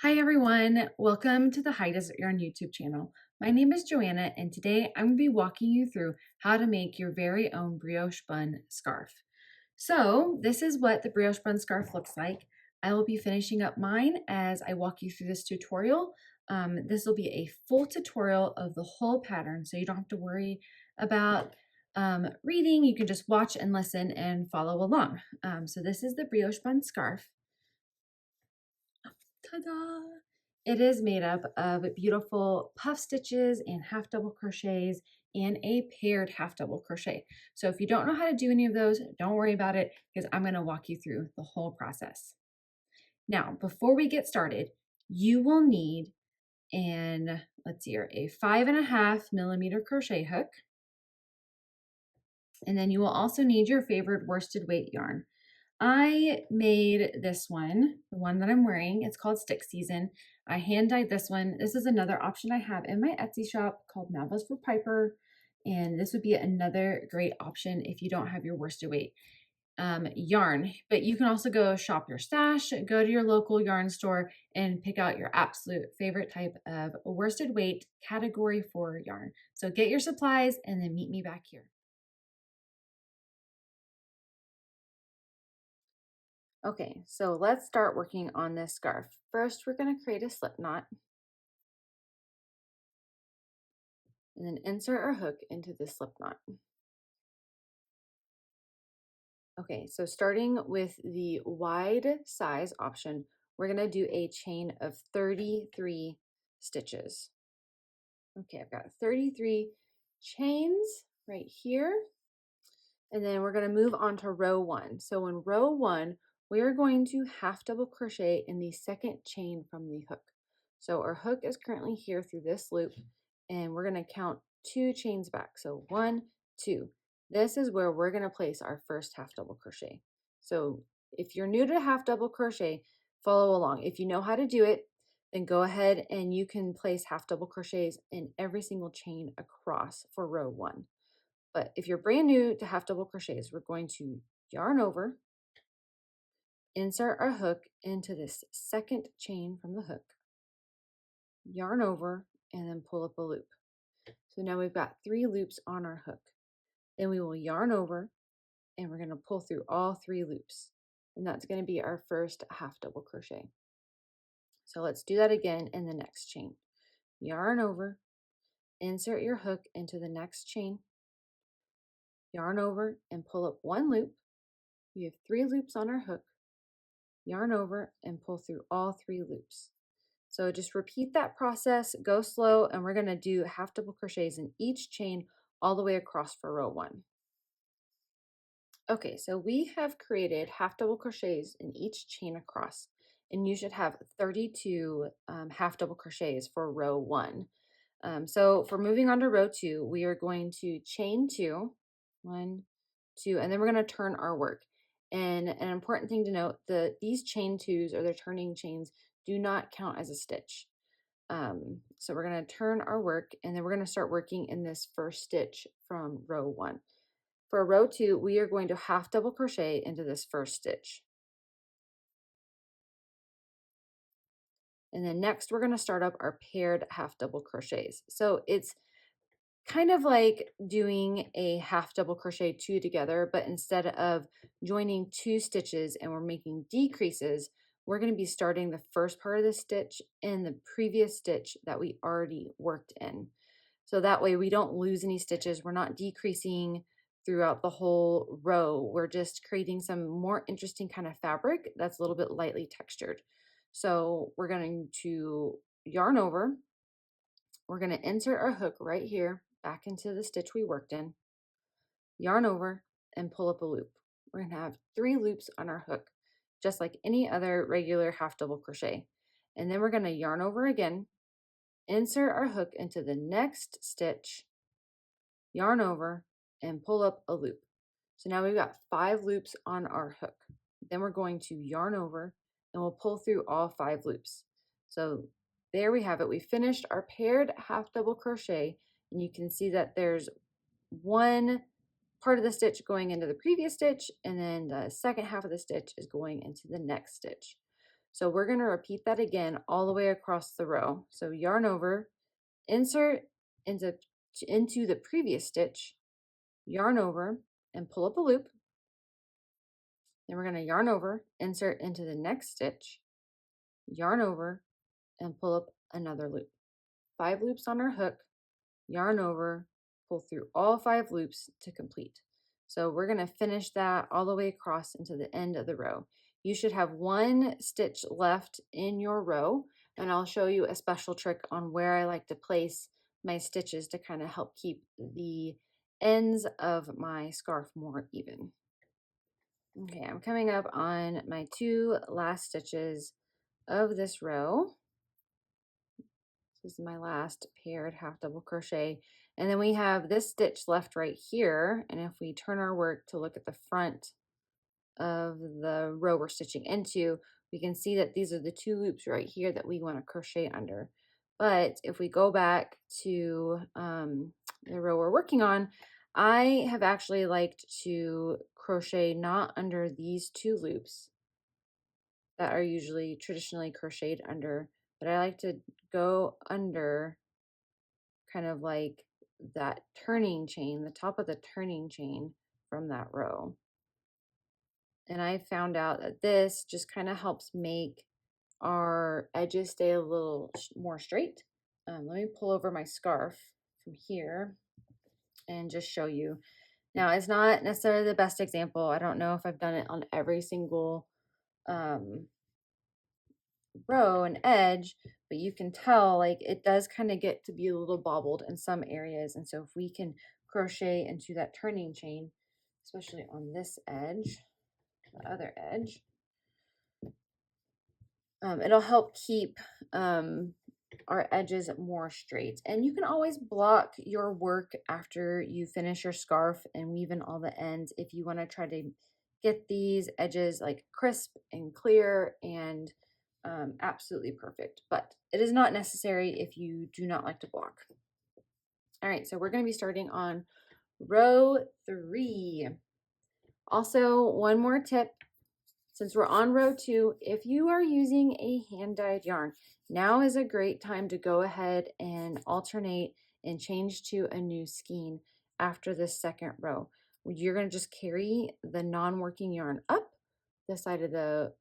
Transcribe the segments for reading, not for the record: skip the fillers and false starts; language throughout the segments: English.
Hi everyone, welcome to the High Desert Yarn YouTube channel. My name is Joanna and today I'm going to be walking you through how to make your very own brioche bun scarf. So this is what the brioche bun scarf looks like. I will be finishing up mine as I walk you through this tutorial. This will be a full tutorial of the whole pattern, so you don't have to worry about reading. You can just watch and listen and follow along. So this is the brioche bun scarf. Ta-da! It is made up of beautiful puff stitches and half double crochets and a paired half double crochet. So if you don't know how to do any of those, don't worry about it because I'm going to walk you through the whole process. Now, before we get started, you will need let's see here, a 5.5 millimeter crochet hook. And then you will also need your favorite worsted weight yarn. I made this one, the one that I'm wearing. It's called Stick Season. I hand dyed this one. This is another option I have in my Etsy shop called Malva's for Piper. And this would be another great option if you don't have your worsted weight yarn. But you can also go shop your stash, go to your local yarn store and pick out your absolute favorite type of worsted weight category 4 yarn. So get your supplies and then meet me back here. Okay, so let's start working on this scarf. First, we're going to create a slip knot and then insert our hook into the slip knot. Okay, so starting with the wide size option, we're going to do a chain of 33 stitches. Okay, I've got 33 chains right here. And then we're going to move on to row 1. So in row 1, we are going to half double crochet in the second chain from the hook. So our hook is currently here through this loop and we're going to count 2 chains back. So 1, 2. This is where we're going to place our first half double crochet. So if you're new to half double crochet, follow along. If you know how to do it, then go ahead and you can place half double crochets in every single chain across for row 1. But if you're brand new to half double crochets, we're going to yarn over, insert our hook into this second chain from the hook, yarn over, and then pull up a loop. So now we've got 3 loops on our hook. Then we will yarn over and we're going to pull through all 3 loops. And that's going to be our first half double crochet. So let's do that again in the next chain. Yarn over, insert your hook into the next chain, yarn over and pull up 1 loop. We have 3 loops on our hook, yarn over and pull through all 3 loops. So just repeat that process, go slow, and we're going to do half double crochets in each chain all the way across for row 1. Okay, so we have created half double crochets in each chain across, and you should have 32 half double crochets for row 1. So for moving on to row 2, we are going to chain 2, 1, 2, and then we're going to turn our work. And an important thing to note, these chain 2s or the turning chains do not count as a stitch. So we're going to turn our work and then we're going to start working in this first stitch from row 1. For row 2, we are going to half double crochet into this first stitch. And then next we're going to start up our paired half double crochets. So it's kind of like doing a half double crochet 2 together, but instead of joining 2 stitches and we're making decreases, we're going to be starting the first part of the stitch in the previous stitch that we already worked in. So that way we don't lose any stitches. We're not decreasing throughout the whole row. We're just creating some more interesting kind of fabric that's a little bit lightly textured. So we're going to yarn over. We're going to insert our hook right here back into the stitch we worked in, yarn over, and pull up a loop. We're going to have 3 loops on our hook, just like any other regular half double crochet. And then we're going to yarn over again, insert our hook into the next stitch, yarn over, and pull up a loop. So now we've got 5 loops on our hook. Then we're going to yarn over and we'll pull through all 5 loops. So there we have it. We finished our paired half double crochet, and you can see that there's one part of the stitch going into the previous stitch, and then the second half of the stitch is going into the next stitch. So we're going to repeat that again all the way across the row. So yarn over, insert into the previous stitch, yarn over, and pull up a loop. Then we're going to yarn over, insert into the next stitch, yarn over, and pull up another loop. 5 loops on our hook, yarn over, pull through all 5 loops to complete. So we're going to finish that all the way across into the end of the row. You should have 1 stitch left in your row, and I'll show you a special trick on where I like to place my stitches to kind of help keep the ends of my scarf more even. Okay, I'm coming up on my 2 last stitches of this row. This is my last paired half double crochet. And then we have this stitch left right here. And if we turn our work to look at the front of the row we're stitching into, we can see that these are the 2 loops right here that we want to crochet under. But if we go back to the row we're working on, I have actually liked to crochet not under these 2 loops that are usually traditionally crocheted under, but I like to go under kind of like that turning chain, the top of the turning chain from that row. And I found out that this just kind of helps make our edges stay a little more straight. Let me pull over my scarf from here and just show you. Now, it's not necessarily the best example. I don't know if I've done it on every single row and edge, but you can tell like it does kind of get to be a little bobbled in some areas. And so if we can crochet into that turning chain, especially on this edge, the other edge, it'll help keep our edges more straight. And you can always block your work after you finish your scarf and weave in all the ends if you want to try to get these edges like crisp and clear and absolutely perfect, but it is not necessary if you do not like to block. All right, so we're going to be starting on row 3. Also, one more tip, since we're on row 2, if you are using a hand-dyed yarn, now is a great time to go ahead and alternate and change to a new skein after this second row. You're going to just carry the non-working yarn up the side of the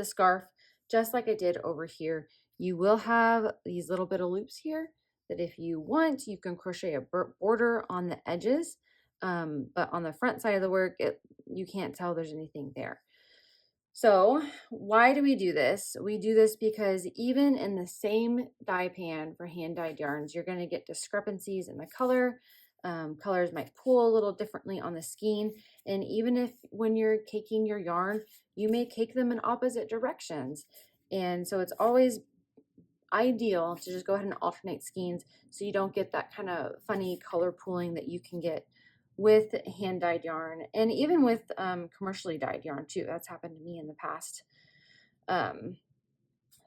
scarf, just like I did over here. You will have these little bit of loops here that if you want, you can crochet a border on the edges, but on the front side of the work, you can't tell there's anything there. So why do we do this? We do this because even in the same dye pan for hand-dyed yarns, you're going to get discrepancies in the color. Colors might pull a little differently on the skein. And even if when you're caking your yarn, you may cake them in opposite directions. And so it's always ideal to just go ahead and alternate skeins so you don't get that kind of funny color pooling that you can get with hand-dyed yarn and even with commercially dyed yarn too. That's happened to me in the past.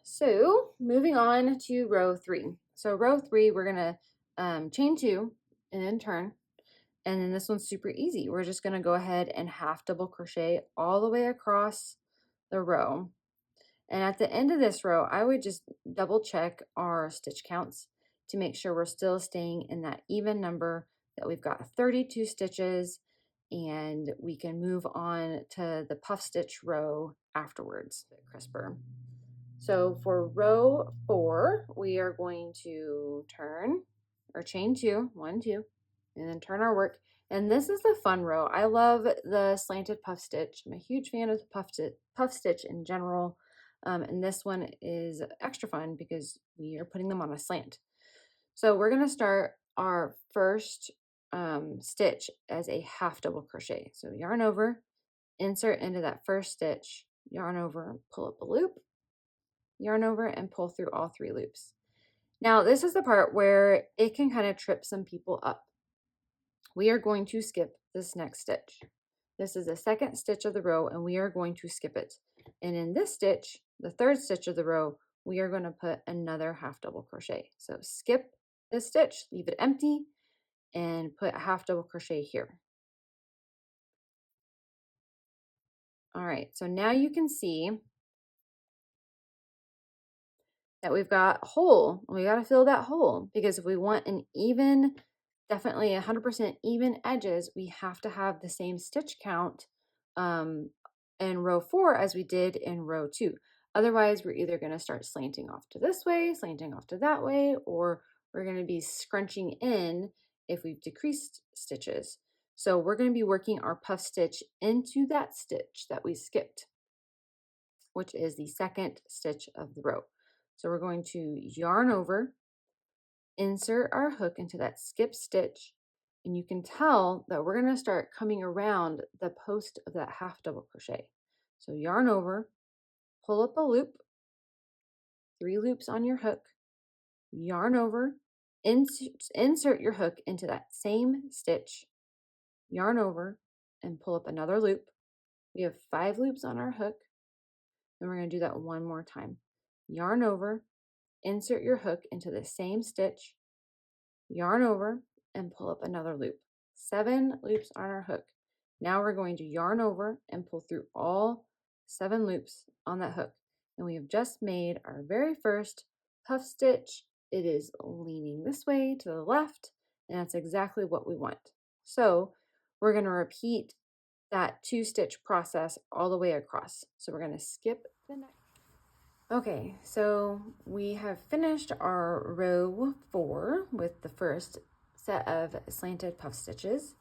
So moving on to row 3. So row 3, we're going to chain 2 and then turn. And then this one's super easy. We're just going to go ahead and half double crochet all the way across the row. And at the end of this row, I would just double check our stitch counts to make sure we're still staying in that even number, that we've got 32 stitches, and we can move on to the puff stitch row afterwards, a bit crisper. So for row 4, we are going to turn or chain 2, 1, 2, and then turn our work. And this is the fun row. I love the slanted puff stitch. I'm a huge fan of the puff stitch in general. And this one is extra fun because we are putting them on a slant. So we're going to start our first stitch as a half double crochet. So yarn over, insert into that first stitch, yarn over, pull up a loop, yarn over, and pull through all 3 loops. Now this is the part where it can kind of trip some people up. We are going to skip this next stitch. This is the second stitch of the row and we are going to skip it. And in this stitch, the third stitch of the row, we are going to put another half double crochet. So skip this stitch, leave it empty, and put a half double crochet here. All right, so now you can see that we've got hole. We got to fill that hole, because if we want an even, definitely 100% even edges, we have to have the same stitch count in row 4 as we did in row 2. Otherwise, we're either going to start slanting off to this way, slanting off to that way, or we're going to be scrunching in if we've decreased stitches. So we're going to be working our puff stitch into that stitch that we skipped, which is the second stitch of the row. So we're going to yarn over, insert our hook into that skip stitch, and you can tell that we're going to start coming around the post of that half double crochet. So yarn over, pull up a loop, 3 loops on your hook, yarn over, insert your hook into that same stitch, yarn over, and pull up another loop. We have 5 loops on our hook, and we're going to do that one more time. Yarn over, insert your hook into the same stitch, yarn over, and pull up another loop. 7 loops on our hook. Now we're going to yarn over and pull through all 7 loops on that hook. And we have just made our very first puff stitch. It is leaning this way to the left, and that's exactly what we want. So we're going to repeat that 2-stitch process all the way across. So we're going to skip the next. Okay, so we have finished our row 4 with the first set of slanted puff stitches,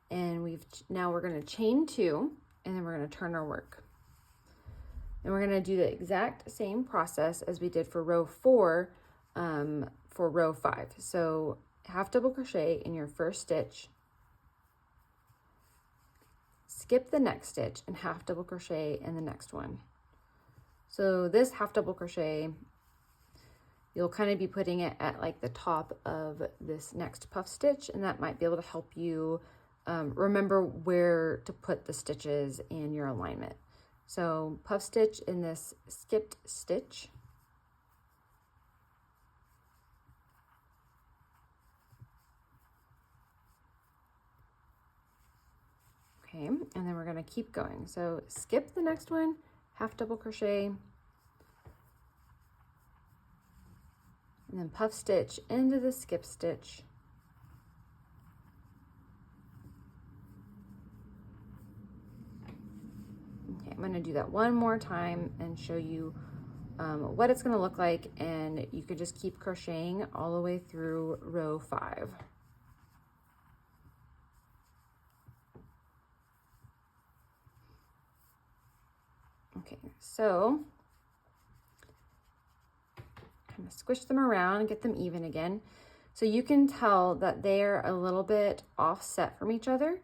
and now we're going to chain 2, and then we're going to turn our work. And we're going to do the exact same process as we did for row 4 for row 5. So half double crochet in your first stitch, skip the next stitch, and half double crochet in the next one. So this half double crochet, you'll kind of be putting it at like the top of this next puff stitch, and that might be able to help you remember where to put the stitches in your alignment. So puff stitch in this skipped stitch. Okay, and then we're going to keep going. So skip the next one, half double crochet, and then puff stitch into the skip stitch. Okay, I'm going to do that one more time and show you what it's going to look like, and you could just keep crocheting all the way through row 5. Okay, so kind of squish them around and get them even again. So you can tell that they're a little bit offset from each other,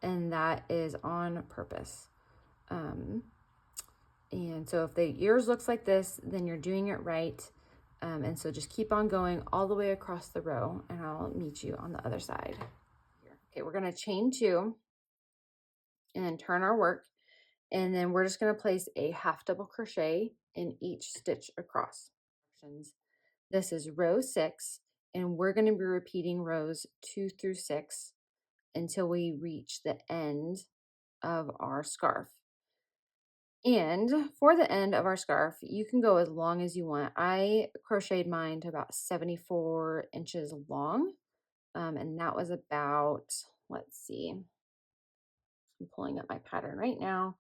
and that is on purpose. And so if yours looks like this, then you're doing it right. And so just keep on going all the way across the row, and I'll meet you on the other side. Okay, we're going to chain 2 and then turn our work. And then we're just going to place a half double crochet in each stitch across. This is row 6, and we're going to be repeating rows 2 through 6 until we reach the end of our scarf. And for the end of our scarf, you can go as long as you want. I crocheted mine to about 74 inches long, and that was about, let's see, I'm pulling up my pattern right now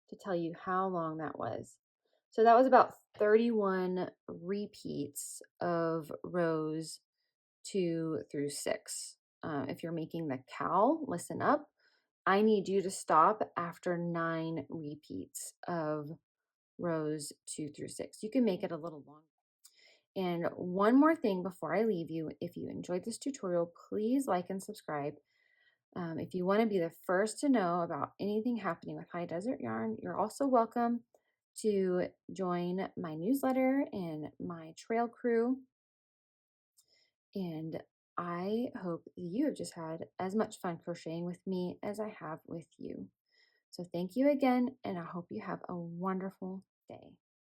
to tell you how long that was. So that was about 31 repeats of rows 2 through 6. If you're making the cowl, listen up. I need you to stop after 9 repeats of rows 2 through 6. You can make it a little longer. And one more thing before I leave you, if you enjoyed this tutorial, please like and subscribe. If you want to be the first to know about anything happening with High Desert Yarn, you're also welcome to join my newsletter and my trail crew. And I hope you have just had as much fun crocheting with me as I have with you. So thank you again, and I hope you have a wonderful day.